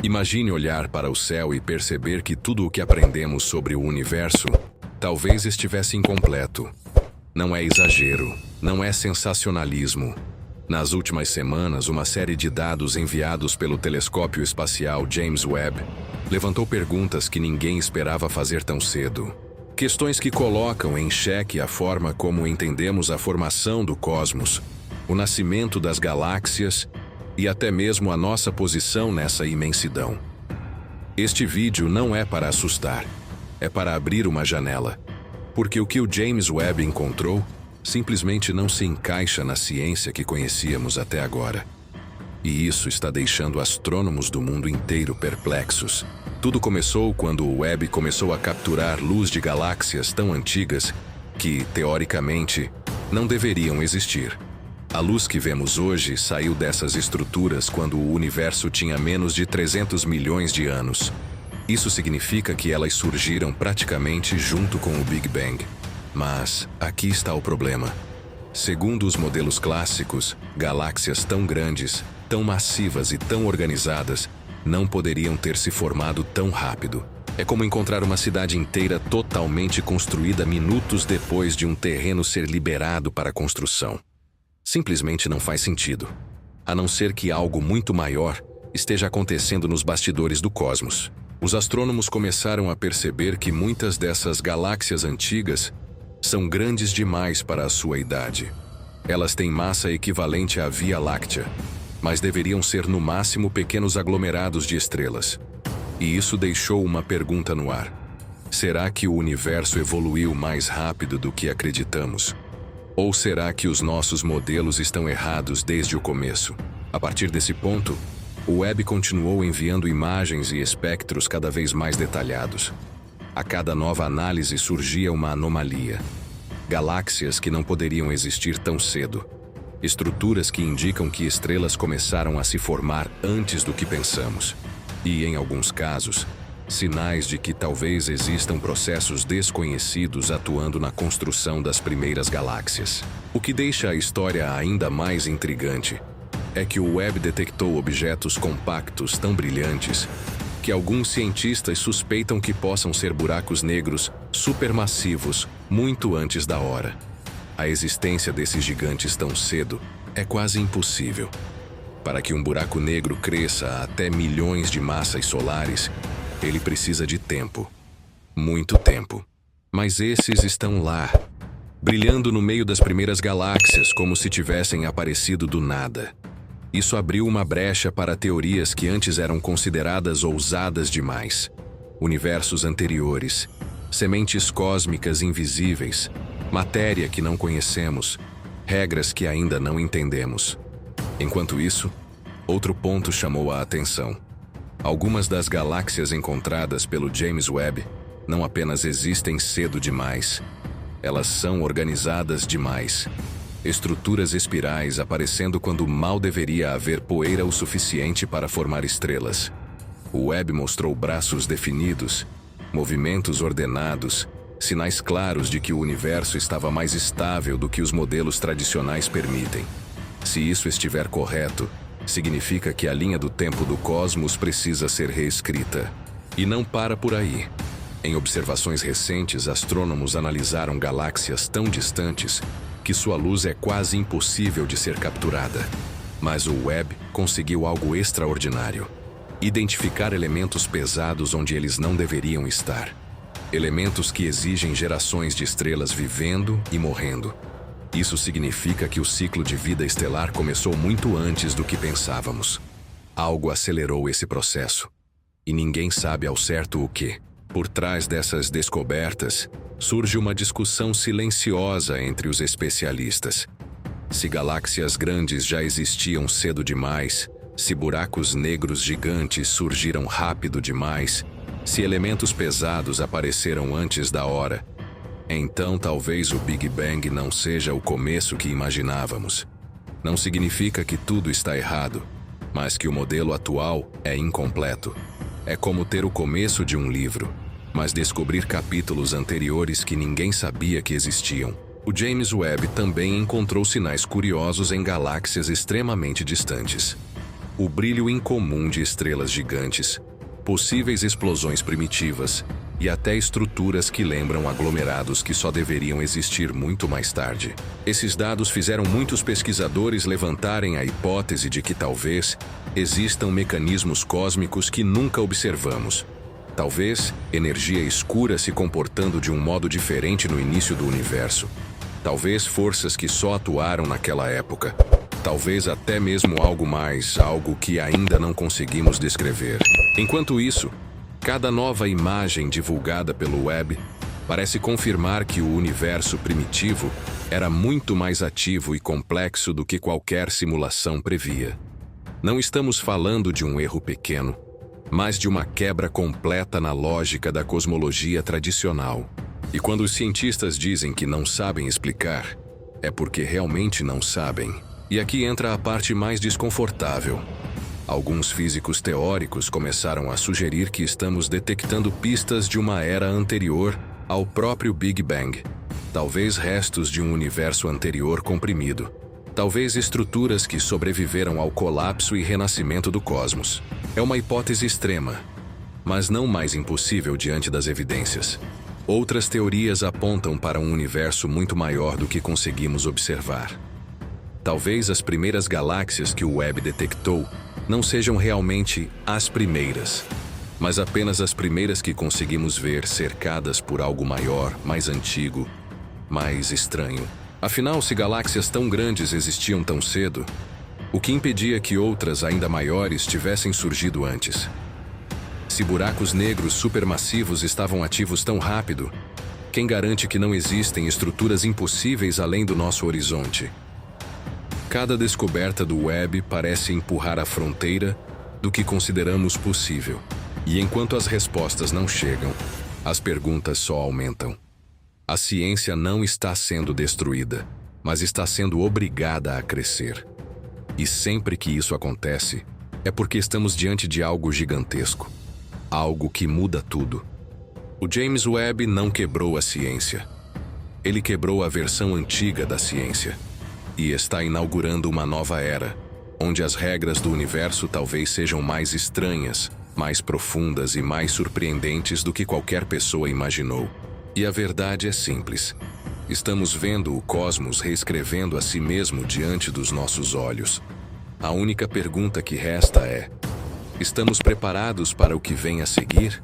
Imagine olhar para o céu e perceber que tudo o que aprendemos sobre o universo talvez estivesse incompleto. Não é exagero, não é sensacionalismo. Nas últimas semanas, uma série de dados enviados pelo telescópio espacial James Webb levantou perguntas que ninguém esperava fazer tão cedo. Questões que colocam em xeque a forma como entendemos a formação do cosmos, o nascimento das galáxias e até mesmo a nossa posição nessa imensidão. Este vídeo não é para assustar, é para abrir uma janela, porque o que o James Webb encontrou simplesmente não se encaixa na ciência que conhecíamos até agora. E isso está deixando astrônomos do mundo inteiro perplexos. Tudo começou quando o Webb começou a capturar luz de galáxias tão antigas que, teoricamente, não deveriam existir. A luz que vemos hoje saiu dessas estruturas quando o universo tinha menos de 300 milhões de anos. Isso significa que elas surgiram praticamente junto com o Big Bang. Mas aqui está o problema. Segundo os modelos clássicos, galáxias tão grandes, tão massivas e tão organizadas não poderiam ter se formado tão rápido. É como encontrar uma cidade inteira totalmente construída minutos depois de um terreno ser liberado para construção. Simplesmente não faz sentido, a não ser que algo muito maior esteja acontecendo nos bastidores do cosmos. Os astrônomos começaram a perceber que muitas dessas galáxias antigas são grandes demais para a sua idade. Elas têm massa equivalente à Via Láctea, mas deveriam ser no máximo pequenos aglomerados de estrelas. E isso deixou uma pergunta no ar. Será que o universo evoluiu mais rápido do que acreditamos? Ou será que os nossos modelos estão errados desde o começo? A partir desse ponto, o Webb continuou enviando imagens e espectros cada vez mais detalhados. A cada nova análise surgia uma anomalia. Galáxias que não poderiam existir tão cedo. Estruturas que indicam que estrelas começaram a se formar antes do que pensamos. E, em alguns casos, sinais de que talvez existam processos desconhecidos atuando na construção das primeiras galáxias. O que deixa a história ainda mais intrigante é que o Webb detectou objetos compactos tão brilhantes que alguns cientistas suspeitam que possam ser buracos negros supermassivos muito antes da hora. A existência desses gigantes tão cedo é quase impossível. Para que um buraco negro cresça até milhões de massas solares, ele precisa de tempo. Muito tempo. Mas esses estão lá, brilhando no meio das primeiras galáxias como se tivessem aparecido do nada. Isso abriu uma brecha para teorias que antes eram consideradas ousadas demais. Universos anteriores, sementes cósmicas invisíveis, matéria que não conhecemos, regras que ainda não entendemos. Enquanto isso, outro ponto chamou a atenção. Algumas das galáxias encontradas pelo James Webb não apenas existem cedo demais, elas são organizadas demais. Estruturas espirais aparecendo quando mal deveria haver poeira o suficiente para formar estrelas. O Webb mostrou braços definidos, movimentos ordenados, sinais claros de que o universo estava mais estável do que os modelos tradicionais permitem. Se isso estiver correto, significa que a linha do tempo do cosmos precisa ser reescrita. E não para por aí. Em observações recentes, astrônomos analisaram galáxias tão distantes que sua luz é quase impossível de ser capturada. Mas o Webb conseguiu algo extraordinário: identificar elementos pesados onde eles não deveriam estar. Elementos que exigem gerações de estrelas vivendo e morrendo. Isso significa que o ciclo de vida estelar começou muito antes do que pensávamos. Algo acelerou esse processo. E ninguém sabe ao certo o que. Por trás dessas descobertas, surge uma discussão silenciosa entre os especialistas. Se galáxias grandes já existiam cedo demais, se buracos negros gigantes surgiram rápido demais, se elementos pesados apareceram antes da hora, então talvez o Big Bang não seja o começo que imaginávamos. Não significa que tudo está errado, mas que o modelo atual é incompleto. É como ter o começo de um livro, mas descobrir capítulos anteriores que ninguém sabia que existiam. O James Webb também encontrou sinais curiosos em galáxias extremamente distantes. o brilho incomum de estrelas gigantes, possíveis explosões primitivas e até estruturas que lembram aglomerados que só deveriam existir muito mais tarde. Esses dados fizeram muitos pesquisadores levantarem a hipótese de que talvez existam mecanismos cósmicos que nunca observamos. Talvez energia escura se comportando de um modo diferente no início do universo. Talvez forças que só atuaram naquela época. Talvez até mesmo algo mais, algo que ainda não conseguimos descrever. Enquanto isso, cada nova imagem divulgada pelo web parece confirmar que o universo primitivo era muito mais ativo e complexo do que qualquer simulação previa. Não estamos falando de um erro pequeno, mas de uma quebra completa na lógica da cosmologia tradicional. E quando os cientistas dizem que não sabem explicar, é porque realmente não sabem. E aqui entra a parte mais desconfortável. Alguns físicos teóricos começaram a sugerir que estamos detectando pistas de uma era anterior ao próprio Big Bang. Talvez restos de um universo anterior comprimido. Talvez estruturas que sobreviveram ao colapso e renascimento do cosmos. É uma hipótese extrema, mas não mais impossível diante das evidências. Outras teorias apontam para um universo muito maior do que conseguimos observar. Talvez as primeiras galáxias que o web detectou não sejam realmente as primeiras, mas apenas as primeiras que conseguimos ver cercadas por algo maior, mais antigo, mais estranho. Afinal, se galáxias tão grandes existiam tão cedo, o que impedia que outras ainda maiores tivessem surgido antes? Se buracos negros supermassivos estavam ativos tão rápido, quem garante que não existem estruturas impossíveis além do nosso horizonte? Cada descoberta do web parece empurrar a fronteira do que consideramos possível. E enquanto as respostas não chegam, as perguntas só aumentam. A ciência não está sendo destruída, mas está sendo obrigada a crescer. E sempre que isso acontece, é porque estamos diante de algo gigantesco. Algo que muda tudo. O James Webb não quebrou a ciência. Ele quebrou a versão antiga da ciência. E está inaugurando uma nova era, onde as regras do universo talvez sejam mais estranhas, mais profundas e mais surpreendentes do que qualquer pessoa imaginou. E a verdade é simples. Estamos vendo o cosmos reescrevendo a si mesmo diante dos nossos olhos. A única pergunta que resta é: estamos preparados para o que vem a seguir?